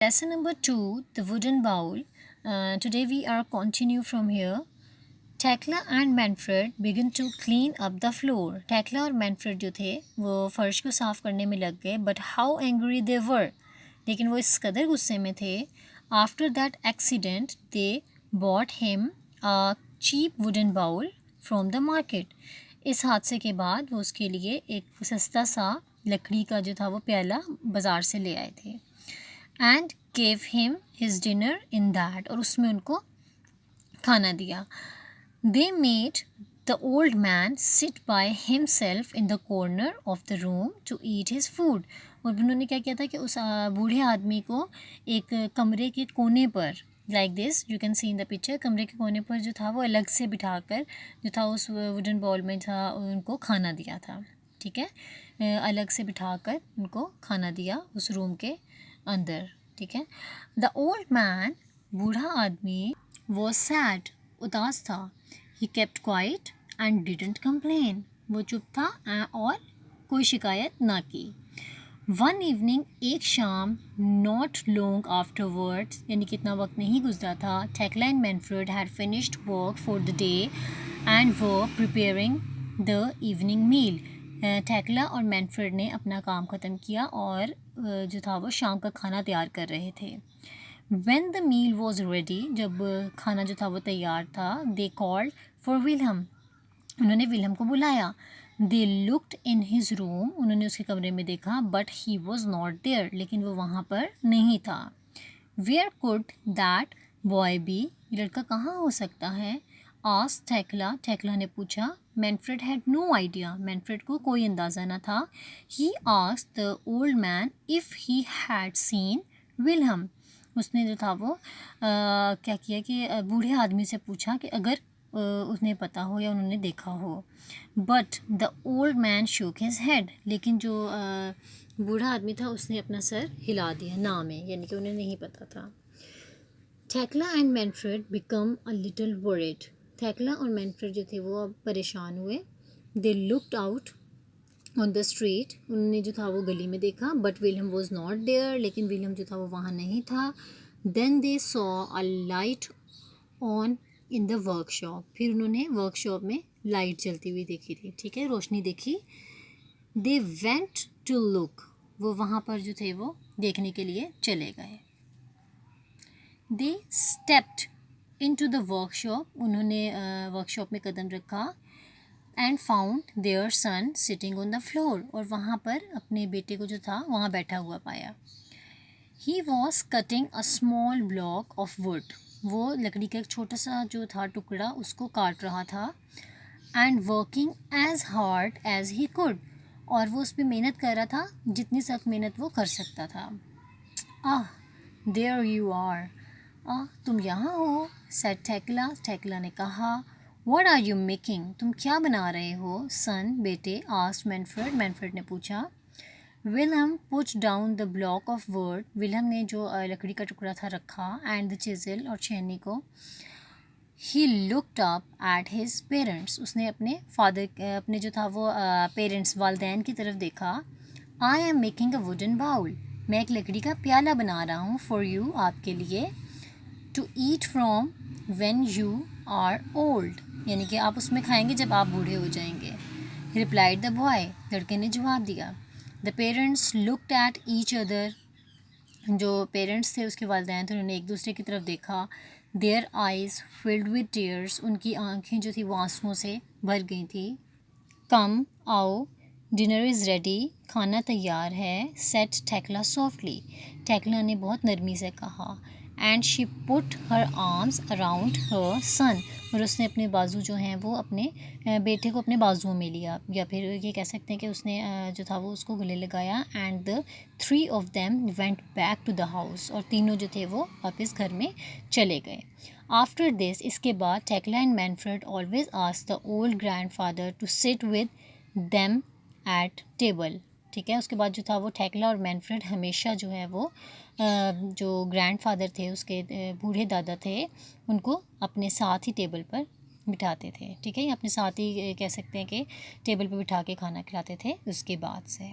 Lesson number 2, the wooden bowl. Today we are continue from here. Tekla and Manfred begin to clean up the floor. Tekla और Manfred जो थे वो फर्श को साफ करने में लग गए. But how angry they were. लेकिन वो इस कदर गुस्से में थे. After that accident, they bought him a cheap wooden bowl from the market. इस हादसे के बाद वो उसके लिए एक सस्ता सा लकड़ी का जो था वो प्याला बाज़ार से ले आए थे. And gave him his dinner in that, और उसमें उनको खाना दिया. They made the old man sit by himself in the corner of the room to eat his food. और उन्होंने क्या किया था कि उस बूढ़े आदमी को एक कमरे के कोने पर, like this you can see in the picture, कमरे के कोने पर जो था वो अलग से बिठाकर जो था उस वुडन बॉल में था उनको खाना दिया था. ठीक है, अलग से बिठाकर उनको खाना दिया उस रूम के अंदर. ठीक है. द ओल्ड मैन, बूढ़ा आदमी, वॉज सैड, उदास था. He kept quiet and didn't complain, वो चुप था और कोई शिकायत ना की. वन इवनिंग, एक शाम, नॉट लॉन्ग आफ्टरवर्ड्स, यानी कितना वक्त नहीं गुजरा था, Tekla and Manfred had finished work for the day and were preparing the evening meal. Tekla और मैनफ्रेड ने अपना काम ख़त्म किया और जो था वो शाम का खाना तैयार कर रहे थे. When the meal was ready, जब खाना जो था वो तैयार था, they called for Wilhelm, उन्होंने विलहम को बुलाया. They looked in his room, उन्होंने उसके कमरे में देखा, but he was not there, लेकिन वो वहाँ पर नहीं था. Where could that boy be, ये लड़का कहाँ हो सकता है? Asked Tekla, टेक्ला ने पूछा. Manfred had no idea, Manfred को कोई अंदाज़ा न था. He asked the old man if he had seen Wilhelm, उसने जो था वो क्या किया कि बूढ़े आदमी से पूछा कि अगर उसने पता हो या उन्होंने देखा हो. बट द ओल्ड मैन शोक हिज हेड, लेकिन जो बूढ़ा आदमी था उसने अपना सर हिला दिया ना में, यानी कि उन्हें नहीं पता था. Tekla and Manfred become a little worried, Tekla और मैनफ्रेड जो थे वो अब परेशान हुए. They looked out on the street, उन्होंने जो था वो गली में देखा. But William was not there, लेकिन विलियम जो था वो वहाँ नहीं था. Then they saw a light on in the workshop, फिर उन्होंने वर्कशॉप में लाइट जलती हुई देखी थी. ठीक है, रोशनी देखी. दे वेंट टू लुक, वो वहाँ पर जो थे वो देखने के लिए चले गए. They stepped into the workshop, उन्होंने वर्कशॉप में कदम रखा. And found their son sitting on the floor, और वहाँ पर अपने बेटे को जो था वहाँ बैठा हुआ पाया. He was cutting a small block of would, वो लकड़ी का एक छोटा सा जो था टुकड़ा उसको काट रहा था. And working as hard as he could, और वो उस पर मेहनत कर रहा था जितनी सख्त मेहनत वो कर सकता था. आह, देयर यू आर, तुम यहाँ हो, सेड टेक्ला, टेक्ला ने कहा. व्हाट आर यू मेकिंग, तुम क्या बना रहे हो, सन, बेटे, आस्क्ड मैनफ्रेड, मैनफ्रेड ने पूछा. Welham put down the block of would, Welham ने जो लकड़ी का टुकड़ा था रखा. एंड द चिजल, और छेनी को. He looked up at his parents, उसने अपने फादर, अपने जो था वो पेरेंट्स, वालदैन की तरफ देखा. I am making a wooden bowl, मैं एक लकड़ी का प्याला बना रहा हूँ, फॉर यू, आपके लिए. To eat from when you are old, यानी कि आप उसमें खाएंगे जब आप बूढ़े हो जाएंगे. रिप्लाइड द बॉय, लड़के ने जवाब दिया. The parents looked at each other, जो पेरेंट्स थे उसके वालिदैन थे उन्होंने एक दूसरे की तरफ देखा. There eyes filled with tears, उनकी आंखें जो थी वो आंसुओं से भर गई थी. कम, आओ, डिनर इज़ रेडी, खाना तैयार है, सेट टेक्ला सॉफ्टली, टेक्ला ने बहुत नरमी से कहा. And she put her arms around her son, और उसने अपने बाजू जो हैं वो अपने बेटे को अपने बाजुओं में लिया, या फिर ये कह सकते हैं कि उसने जो था वो उसको गले लगाया. And the three of them went back to the house, और तीनों जो थे वो वापस घर में चले गए. आफ्टर दिस, इसके बाद, Tekla and Manfred always asked the old grandfather to sit with them at table. ठीक है, उसके बाद जो था वो टेक्ला और मैनफ्रेड हमेशा जो है वो जो ग्रैंडफादर थे उसके बूढ़े दादा थे उनको अपने साथ ही टेबल पर बिठाते थे. ठीक है, या अपने साथ ही कह सकते हैं कि टेबल पर बिठा के खाना खिलाते थे उसके बाद से.